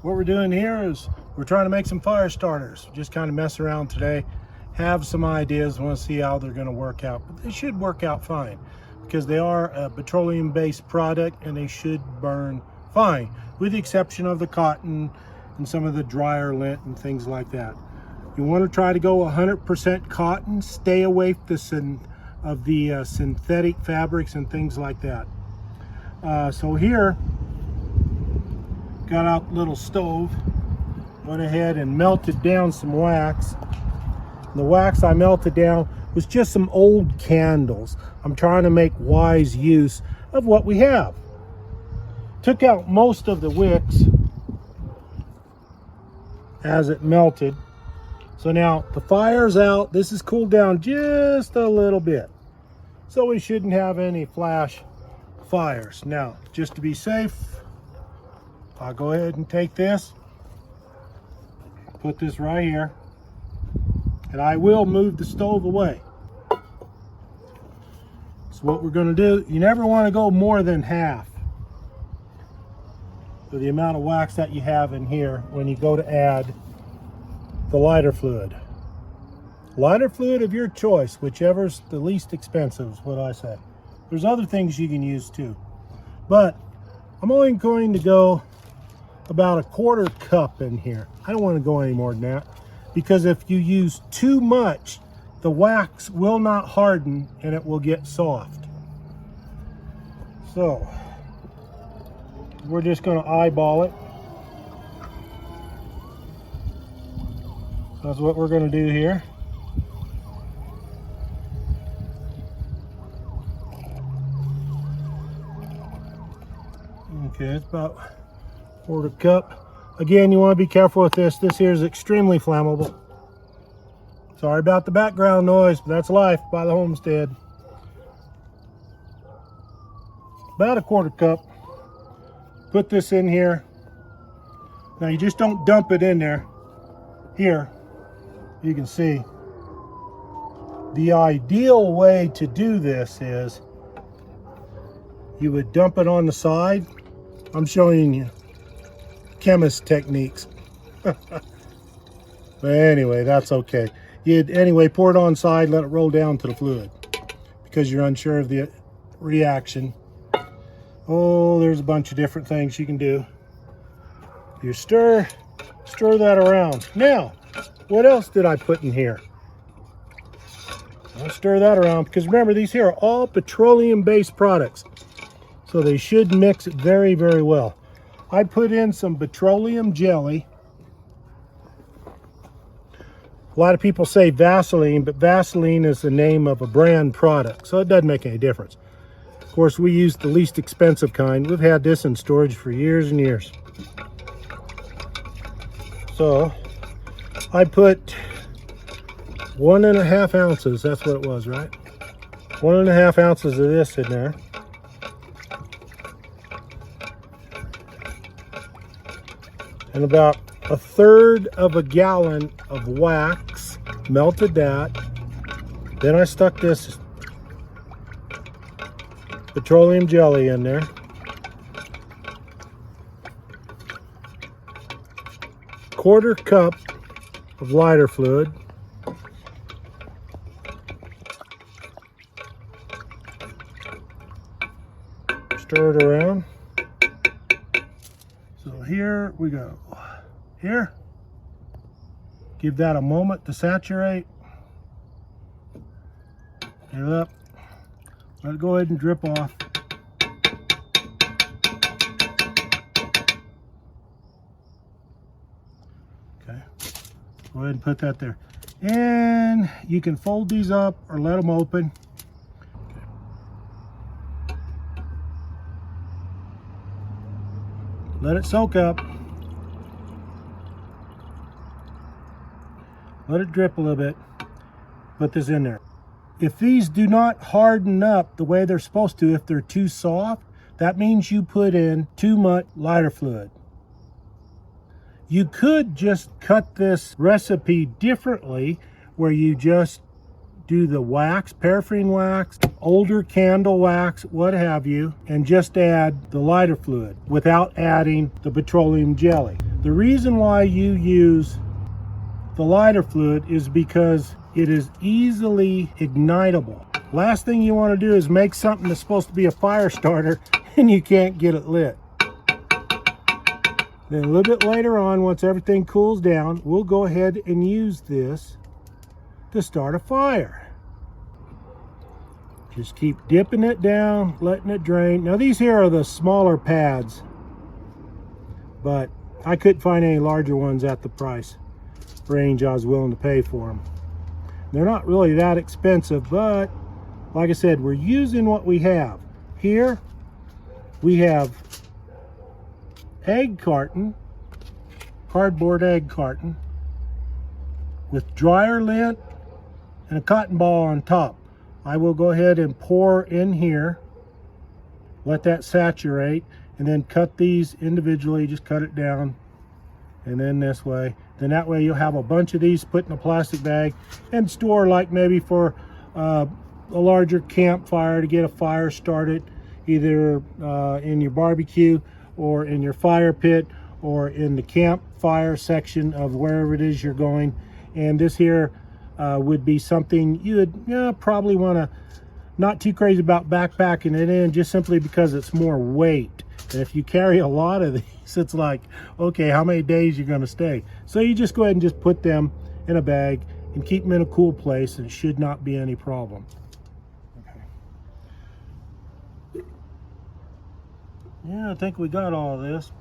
What we're doing here is we're trying to make some fire starters. Just kind of mess around today, have some ideas, want to see how they're going to work out. But they should work out fine because they are a petroleum-based product and they should burn fine, with the exception of the cotton and some of the dryer lint and things like that. You want to try to go 100% cotton. Stay away from the synthetic fabrics and things like that. So here, got out the little stove, went ahead and melted down some wax. The wax I melted down was just some old candles. I'm trying to make wise use of what we have. Took out most of the wicks as it melted. So now the fire's out. This has cooled down just a little bit, so we shouldn't have any flash fires. Now, just to be safe, I'll go ahead and take this, put this right here, and I will move the stove away. So what we're going to do, you never want to go more than half of the amount of wax that you have in here when you go to add the lighter fluid. Lighter fluid of your choice, whichever's the least expensive is what I say. There's other things you can use too, but I'm only going to go about 1/4 cup in here. I don't want to go any more than that, because if you use too much, the wax will not harden and it will get soft. So we're just going to eyeball it. That's what we're going to do here. Okay, it's about 1/4 cup. Again, you want to be careful with this. This here is extremely flammable. Sorry about the background noise, but that's life by the homestead. About 1/4 cup. Put this in here. Now you just don't dump it in there. Here, you can see the ideal way to do this is you would dump it on the side. I'm showing you chemist techniques. But anyway, that's okay. You'd anyway pour it on side, let it roll down to the fluid because you're unsure of the reaction. Oh, there's a bunch of different things you can do. You stir that around. Now, what else did I put in here? I'll stir that around because remember, these here are all petroleum-based products, so they should mix very, very well. I put in some petroleum jelly. A lot of people say Vaseline, but Vaseline is the name of a brand product, so it doesn't make any difference. Of course, we use the least expensive kind. We've had this in storage for years and years. So I put 1.5 ounces, that's what it was, right? 1.5 ounces of this in there. And about 1/3 of a gallon of wax, melted that. Then I stuck this petroleum jelly in there. 1/4 cup of lighter fluid. Stir it around. So here we go. Here, give that a moment to saturate. Get it up. Let it go ahead and drip off. Okay, go ahead and put that there. And you can fold these up or let them open. Okay. Let it soak up. Let it drip a little bit. Put this in there. If these do not harden up the way they're supposed to, if they're too soft, that means you put in too much lighter fluid. You could just cut this recipe differently, where you just do the wax, paraffin wax, older candle wax, what have you, and just add the lighter fluid without adding the petroleum jelly. The reason why you use the lighter fluid is because it is easily ignitable. Last thing you want to do is make something that's supposed to be a fire starter and you can't get it lit. Then a little bit later on, once everything cools down, we'll go ahead and use this to start a fire. Just keep dipping it down, letting it drain. Now these here are the smaller pads, but I couldn't find any larger ones at the price range I was willing to pay for them. They're not really that expensive, but like I said, we're using what we have. Here we have egg carton, cardboard egg carton with dryer lint and a cotton ball on top. I will go ahead and pour in here, let that saturate, and then cut these individually. Just cut it down and then this way. Then that way you'll have a bunch of these put in a plastic bag and store, like maybe for a larger campfire to get a fire started, either in your barbecue or in your fire pit or in the campfire section of wherever it is you're going. And this here would be something you would probably want to, not too crazy about backpacking it in, just simply because it's more weight. And if you carry a lot of these, it's like, okay, how many days you're going to stay? So you just go ahead and just put them in a bag and keep them in a cool place, and it should not be any problem. Okay. Yeah, I think we got all of this.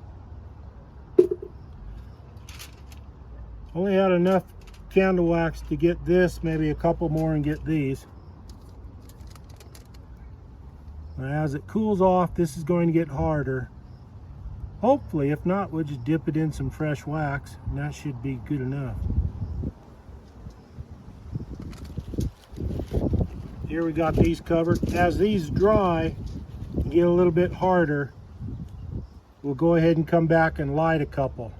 Only had enough candle wax to get this, maybe a couple more and get these. Now, as it cools off, this is going to get harder. Hopefully, if not, we'll just dip it in some fresh wax, and that should be good enough. Here we got these covered. As these dry and get a little bit harder, we'll go ahead and come back and light a couple.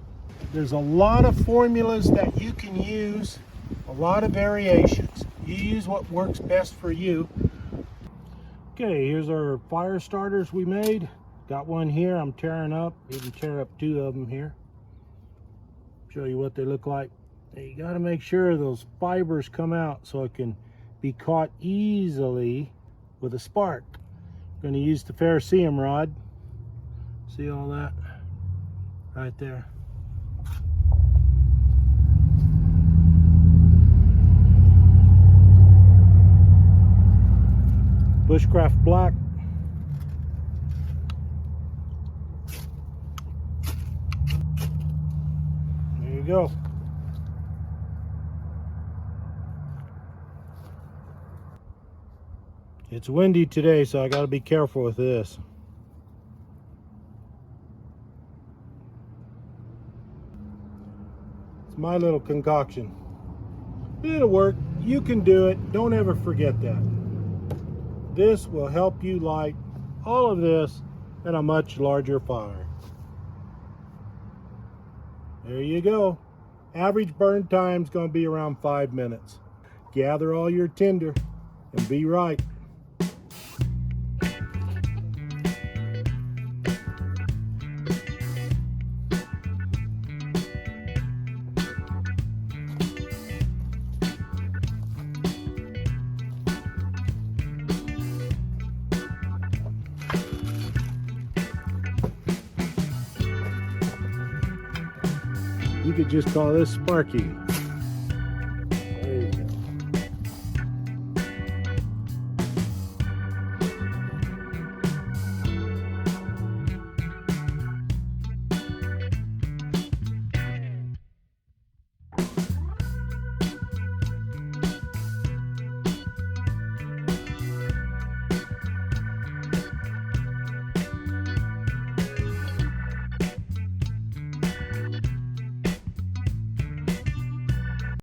There's a lot of formulas that you can use, a lot of variations. You use what works best for you. Okay, here's our fire starters we made. Got one here I'm tearing up. Even tear up two of them here. Show you what they look like. Now you got to make sure those fibers come out so it can be caught easily with a spark. I'm going to use the ferrocerium rod. See all that? Right there. Bushcraft black. There you go. It's windy today, so I got to be careful with this. It's my little concoction. It'll work. You can do it. Don't ever forget that. This will help you light all of this in a much larger fire. There you go. Average burn time is going to be around 5 minutes. Gather all your tinder and be right. You could just call this Sparky.